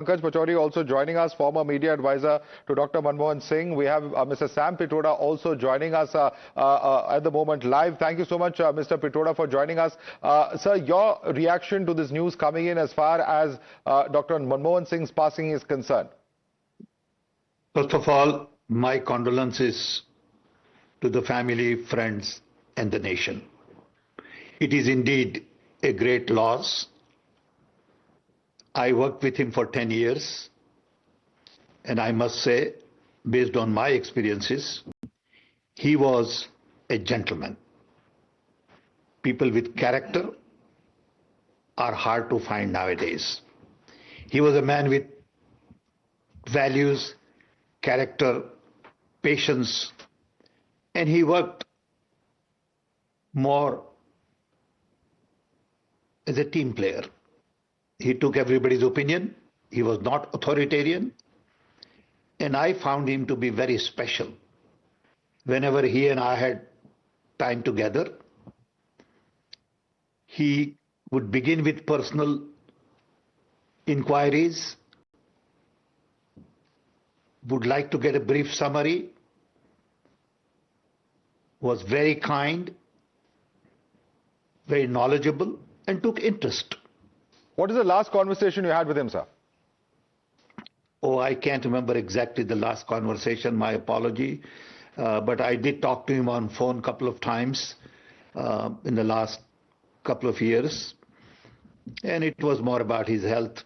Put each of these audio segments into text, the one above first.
Pankaj Pachauri also joining us, former media advisor to Dr. Manmohan Singh. We have Mr. Sam Pitroda also joining us at the moment live. Thank you so much, Mr. Pitroda, for joining us. Sir, your reaction to this news coming in as far as Dr. Manmohan Singh's passing is concerned? First of all, my condolences to the family, friends, and the nation. It is indeed a great loss. I worked with him for 10 years, and I must say, based on my experiences, he was a gentleman. People with character are hard to find nowadays. He was a man with values, character, patience, and he worked more as a team player. He took everybody's opinion. He was not authoritarian. And I found him to be very special. Whenever he and I had time together, he would begin with personal inquiries, would like to get a brief summary, was very kind, very knowledgeable, and took interest. What is the last conversation you had with him, sir? Oh, I can't remember exactly the last conversation, my apology. But I did talk to him on phone a couple of times in the last couple of years. And it was more about his health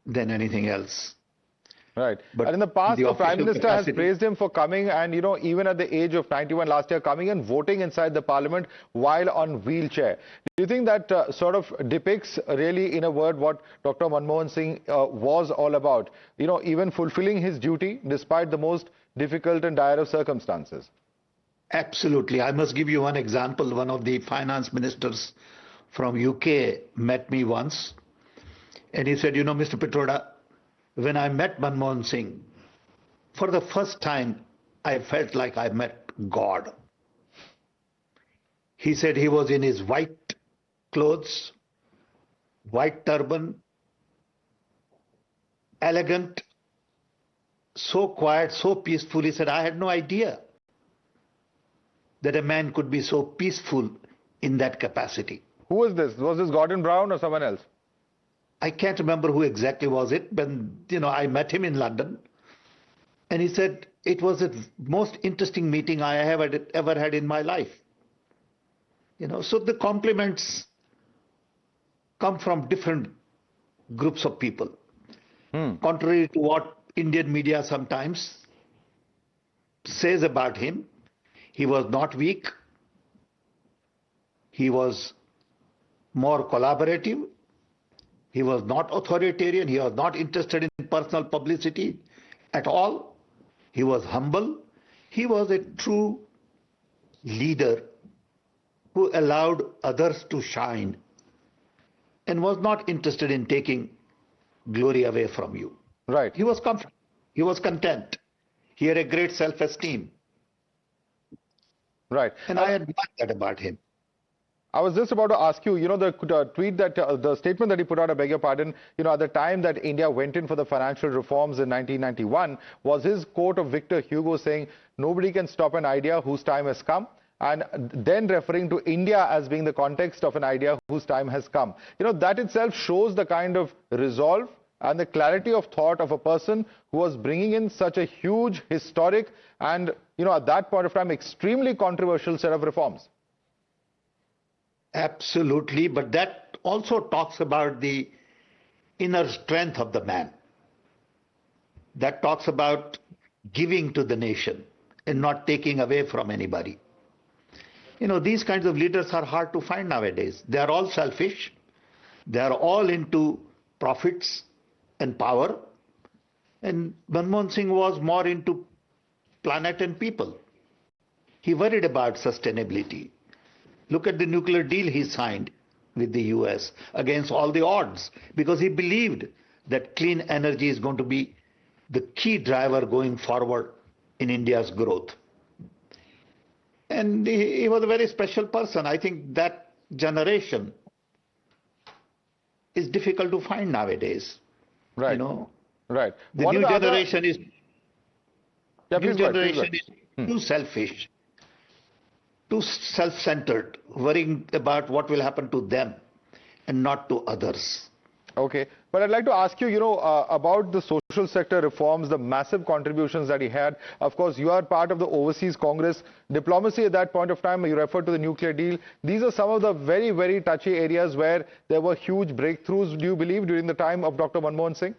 than anything else. Right. But in the past, the Prime Minister has praised him for coming and, even at the age of 91 last year, coming and voting inside the Parliament while on wheelchair. Do you think that sort of depicts really, in a word, what Dr. Manmohan Singh was all about? Even fulfilling his duty despite the most difficult and dire of circumstances. Absolutely. I must give you one example. One of the finance ministers from UK met me once and he said, Mr. Pitroda, when I met Manmohan Singh, for the first time, I felt like I met God. He said he was in his white clothes, white turban, elegant, so quiet, so peaceful. He said, I had no idea that a man could be so peaceful in that capacity. Who was this? Was this Gordon Brown or someone else? I can't remember who exactly was it, but I met him in London, and he said it was the most interesting meeting I have ever had in my life. So the compliments come from different groups of people. Contrary to what Indian media sometimes says about him, he was not weak. He was more collaborative. He was not authoritarian. He was not interested in personal publicity at all. He was humble. He was a true leader who allowed others to shine and was not interested in taking glory away from you. Right. He was comfortable. He was content. He had a great self-esteem. Right. And I admire that about him. I was just about to ask you, the tweet that, the statement that he put out, I beg your pardon, at the time that India went in for the financial reforms in 1991, was his quote of Victor Hugo saying, nobody can stop an idea whose time has come, and then referring to India as being the context of an idea whose time has come. That itself shows the kind of resolve and the clarity of thought of a person who was bringing in such a huge, historic, and, at that point of time, extremely controversial set of reforms. Absolutely, but that also talks about the inner strength of the man. That talks about giving to the nation and not taking away from anybody. These kinds of leaders are hard to find nowadays. They are all selfish. They are all into profits and power. And Manmohan Singh was more into planet and people. He worried about sustainability. Look at the nuclear deal he signed with the US against all the odds, because he believed that clean energy is going to be the key driver going forward in India's growth. And he was a very special person. I think that generation is difficult to find nowadays. Right. You know, Right. the One of new the other- generation is Yeah, new please go ahead, please go generation ahead. is too selfish, too self-centered, worrying about what will happen to them and not to others. Okay, but I'd like to ask you, about the social sector reforms, the massive contributions that he had. Of course, you are part of the Overseas Congress. Diplomacy at that point of time, you referred to the nuclear deal. These are some of the very, very touchy areas where there were huge breakthroughs, do you believe, during the time of Dr. Manmohan Singh?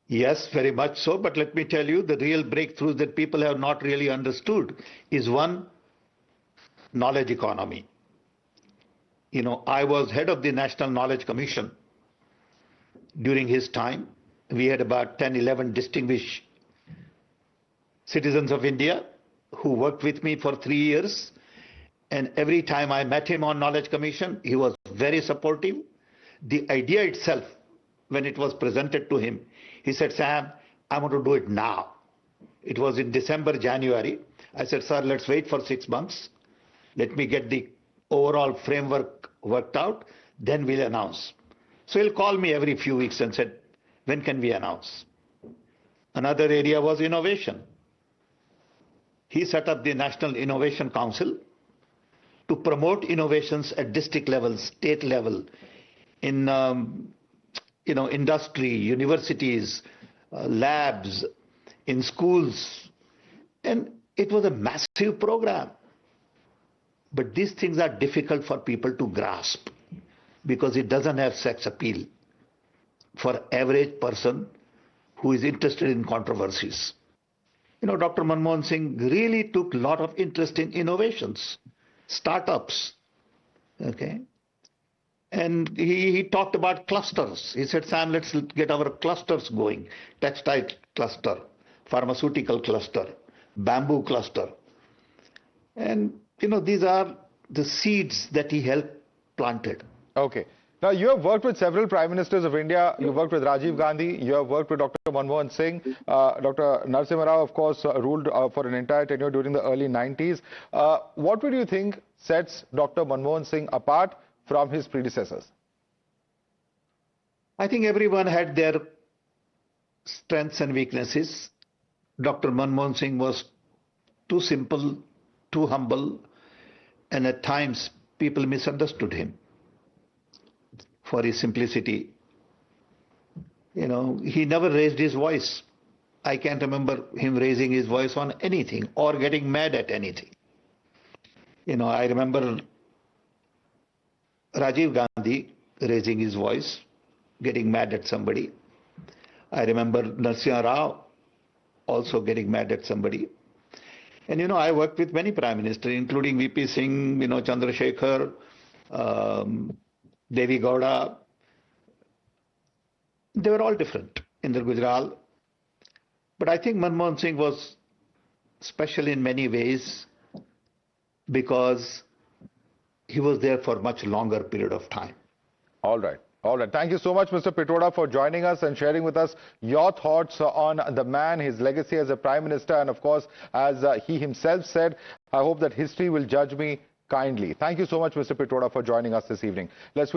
Yes, very much so. But let me tell you, the real breakthroughs that people have not really understood is one, knowledge economy. You know, I was head of the National Knowledge Commission during his time. We had about 10, 11 distinguished citizens of India who worked with me for 3 years. And every time I met him on Knowledge Commission, he was very supportive. The idea itself, when it was presented to him, he said, Sam, I want to do it now. It was in December, January. I said, sir, let's wait for 6 months. Let me get the overall framework worked out, then we'll announce. So he'll call me every few weeks and said, when can we announce? Another area was innovation. He set up the National Innovation Council to promote innovations at district level, state level, in industry, universities, labs, in schools. And it was a massive program. But these things are difficult for people to grasp because it doesn't have sex appeal for average person who is interested in controversies. You know, Dr. Manmohan Singh really took a lot of interest in innovations, startups, okay? And he talked about clusters. He said, Sam, let's get our clusters going. Textile cluster, pharmaceutical cluster, bamboo cluster. And, these are the seeds that he helped planted. Okay. Now, you have worked with several Prime Ministers of India. You worked with Rajiv Gandhi. You have worked with Dr. Manmohan Singh. Dr. Narasimha Rao, of course, ruled for an entire tenure during the early 90s. What would you think sets Dr. Manmohan Singh apart from his predecessors? I think everyone had their strengths and weaknesses. Dr. Manmohan Singh was too simple, too humble, and at times people misunderstood him for his simplicity. He never raised his voice. I can't remember him raising his voice on anything or getting mad at anything. I remember Rajiv Gandhi raising his voice, getting mad at somebody. I remember Narasimha Rao also getting mad at somebody. And I worked with many Prime Ministers, including VP Singh, Chandrasekhar, Devi Gowda. They were all different in the Gujarat. But I think Manmohan Singh was special in many ways because he was there for a much longer period of time. All right. All right. Thank you so much, Mr. Pitroda, for joining us and sharing with us your thoughts on the man, his legacy as a Prime Minister. And of course, as he himself said, I hope that history will judge me kindly. Thank you so much, Mr. Pitroda, for joining us this evening. Let's